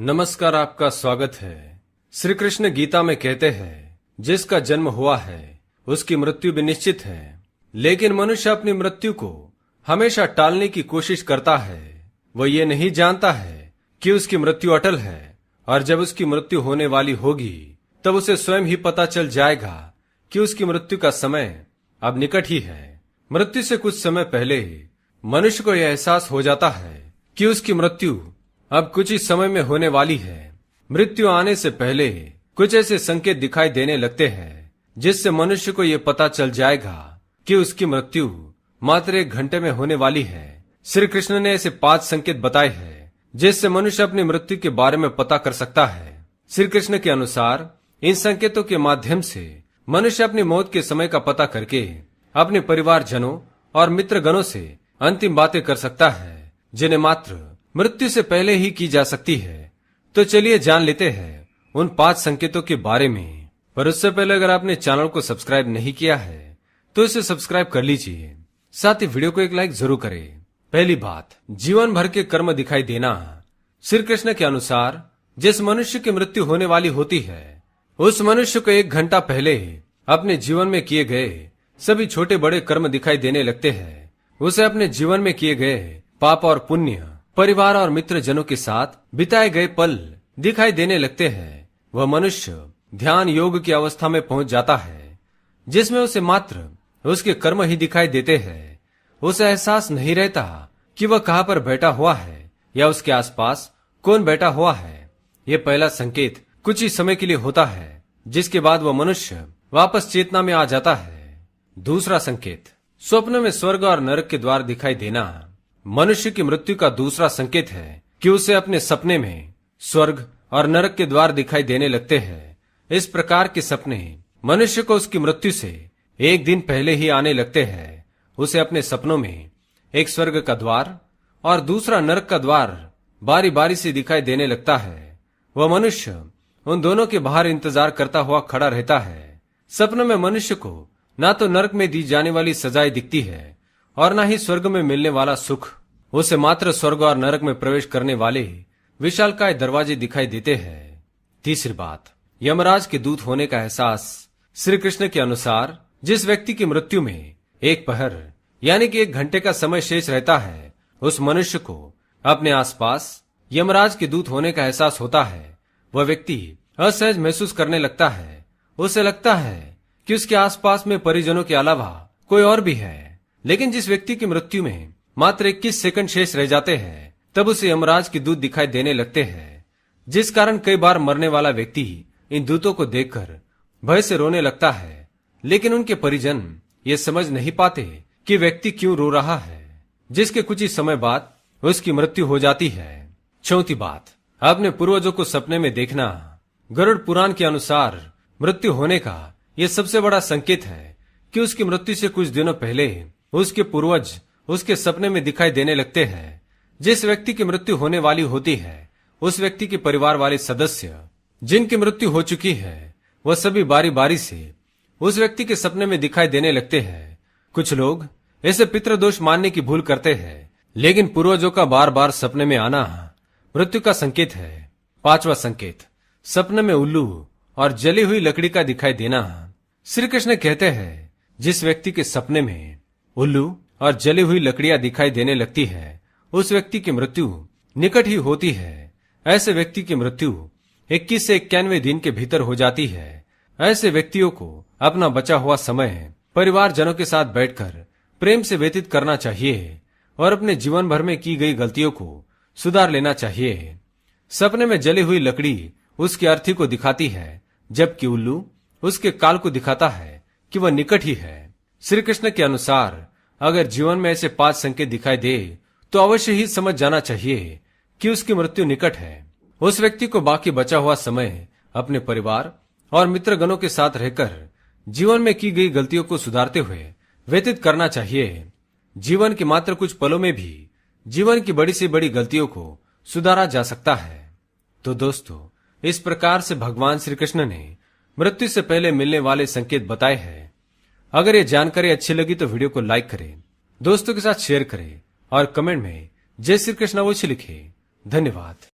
नमस्कार, आपका स्वागत है। श्री कृष्ण गीता में कहते हैं, जिसका जन्म हुआ है उसकी मृत्यु भी निश्चित है, लेकिन मनुष्य अपनी मृत्यु को हमेशा टालने की कोशिश करता है। वह ये नहीं जानता है कि उसकी मृत्यु अटल है, और जब उसकी मृत्यु होने वाली होगी तब उसे स्वयं ही पता चल जाएगा कि उसकी मृत्यु का समय अब निकट ही है। मृत्यु से कुछ समय पहले मनुष्य को यह एहसास हो जाता है कि उसकी मृत्यु अब कुछ ही समय में होने वाली है। मृत्यु आने से पहले कुछ ऐसे संकेत दिखाई देने लगते हैं जिससे मनुष्य को यह पता चल जाएगा कि उसकी मृत्यु मात्र 1 घंटे में होने वाली है। श्री कृष्ण ने ऐसे 5 संकेत बताए हैं जिससे मनुष्य अपनी मृत्यु के बारे में पता कर सकता है। श्री कृष्ण के अनुसार इन संकेतों के माध्यम से मनुष्य अपनी मौत के समय का पता करके अपने परिवारजनों और मित्रगणों से अंतिम बातें कर सकता है, जिन्हें मात्र मृत्यु से पहले ही की जा सकती है। तो चलिए जान लेते हैं उन 5 संकेतों के बारे में। पर उससे पहले अगर आपने चैनल को सब्सक्राइब नहीं किया है तो इसे सब्सक्राइब कर लीजिए, साथ ही वीडियो को एक लाइक जरूर करें। पहली बात, जीवन भर के कर्म दिखाई देना। श्री कृष्ण के अनुसार जिस मनुष्य की मृत्यु होने वाली होती है उस मनुष्य को 1 घंटा पहले अपने जीवन में किए गए सभी छोटे बड़े कर्म दिखाई देने लगते हैं। उसे अपने जीवन में किए गए पाप और पुण्य, परिवार और मित्र जनों के साथ बिताए गए पल दिखाई देने लगते हैं। वह मनुष्य ध्यान योग की अवस्था में पहुंच जाता है जिसमें उसे मात्र उसके कर्म ही दिखाई देते हैं। उसे एहसास नहीं रहता कि वह कहां पर बैठा हुआ है या उसके आसपास कौन बैठा हुआ है। यह पहला संकेत कुछ ही समय के लिए होता है, जिसके बाद वह मनुष्य वापस चेतना में आ जाता है। दूसरा संकेत, स्वप्न में स्वर्ग और नरक के द्वार दिखाई देना। मनुष्य की मृत्यु का दूसरा संकेत है कि उसे अपने सपने में स्वर्ग और नरक के द्वार दिखाई देने लगते हैं। इस प्रकार के सपने मनुष्य को उसकी मृत्यु से 1 दिन पहले ही आने लगते हैं। उसे अपने सपनों में एक स्वर्ग का द्वार और दूसरा नरक का द्वार बारी बारी से दिखाई देने लगता है। वह मनुष्य उन दोनों के बाहर इंतजार करता हुआ खड़ा रहता है। सपनों में मनुष्य को ना तो नरक में दी जाने वाली सजाएं दिखती है और ना ही स्वर्ग में मिलने वाला सुख। उसे मात्र स्वर्ग और नरक में प्रवेश करने वाले विशालकाय दरवाजे दिखाई देते हैं। तीसरी बात, यमराज के दूत होने का एहसास। श्री कृष्ण के अनुसार जिस व्यक्ति की मृत्यु में 1 पहर यानी कि 1 घंटे का समय शेष रहता है, उस मनुष्य को अपने आसपास यमराज के दूत होने का एहसास होता है। वह व्यक्ति असहज महसूस करने लगता है। उसे लगता है कि उसके आसपास में परिजनों के अलावा कोई और भी है। लेकिन जिस व्यक्ति की मृत्यु में मात्र 21 सेकंड शेष रह जाते हैं, तब उसे यमराज के दूत दिखाई देने लगते हैं, जिस कारण कई बार मरने वाला व्यक्ति इन दूतों को देखकर भय से रोने लगता है। लेकिन उनके परिजन ये समझ नहीं पाते कि व्यक्ति क्यों रो रहा है, जिसके कुछ ही समय बाद उसकी मृत्यु हो जाती है। चौथी बात, अपने पूर्वजों को सपने में देखना। गरुड़ पुराण के अनुसार मृत्यु होने का यह सबसे बड़ा संकेत है कि उसकी मृत्यु से कुछ दिनों पहले उसके पूर्वज उसके सपने में दिखाई देने लगते हैं। जिस व्यक्ति की मृत्यु होने वाली होती है, उस व्यक्ति के परिवार वाले सदस्य जिनकी मृत्यु हो चुकी है, वह सभी बारी बारी से उस व्यक्ति के सपने में दिखाई देने लगते हैं। कुछ लोग इसे पितृदोष मानने की भूल करते हैं, लेकिन पूर्वजों का बार बार सपने में आना मृत्यु का संकेत है। 5वां संकेत, सपने में उल्लू और जली हुई लकड़ी का दिखाई देना। श्री कृष्ण कहते हैं, जिस व्यक्ति के सपने में उल्लू और जली हुई लकड़ियां दिखाई देने लगती है, उस व्यक्ति की मृत्यु निकट ही होती है। ऐसे व्यक्ति की मृत्यु 21 से 91 दिन के भीतर हो जाती है। ऐसे व्यक्तियों को अपना बचा हुआ समय परिवारजनों के साथ बैठकर प्रेम से व्यतीत करना चाहिए और अपने जीवन भर में की गई गलतियों को सुधार लेना चाहिए। सपने में जली हुई लकड़ी उसकी अर्थी को दिखाती है, जबकि उल्लू उसके काल को दिखाता है कि वह निकट ही है। श्री कृष्ण के अनुसार अगर जीवन में ऐसे 5 संकेत दिखाई दे तो अवश्य ही समझ जाना चाहिए कि उसकी मृत्यु निकट है। उस व्यक्ति को बाकी बचा हुआ समय अपने परिवार और मित्रगणों के साथ रहकर जीवन में की गई गलतियों को सुधारते हुए व्यतीत करना चाहिए। जीवन के मात्र कुछ पलों में भी जीवन की बड़ी से बड़ी गलतियों को सुधारा जा सकता है। तो दोस्तों, इस प्रकार से भगवान श्री कृष्ण ने मृत्यु से पहले मिलने वाले संकेत बताए हैं। अगर ये जानकारी अच्छी लगी तो वीडियो को लाइक करें, दोस्तों के साथ शेयर करें और कमेंट में जय श्री कृष्ण अवश्य लिखें। धन्यवाद।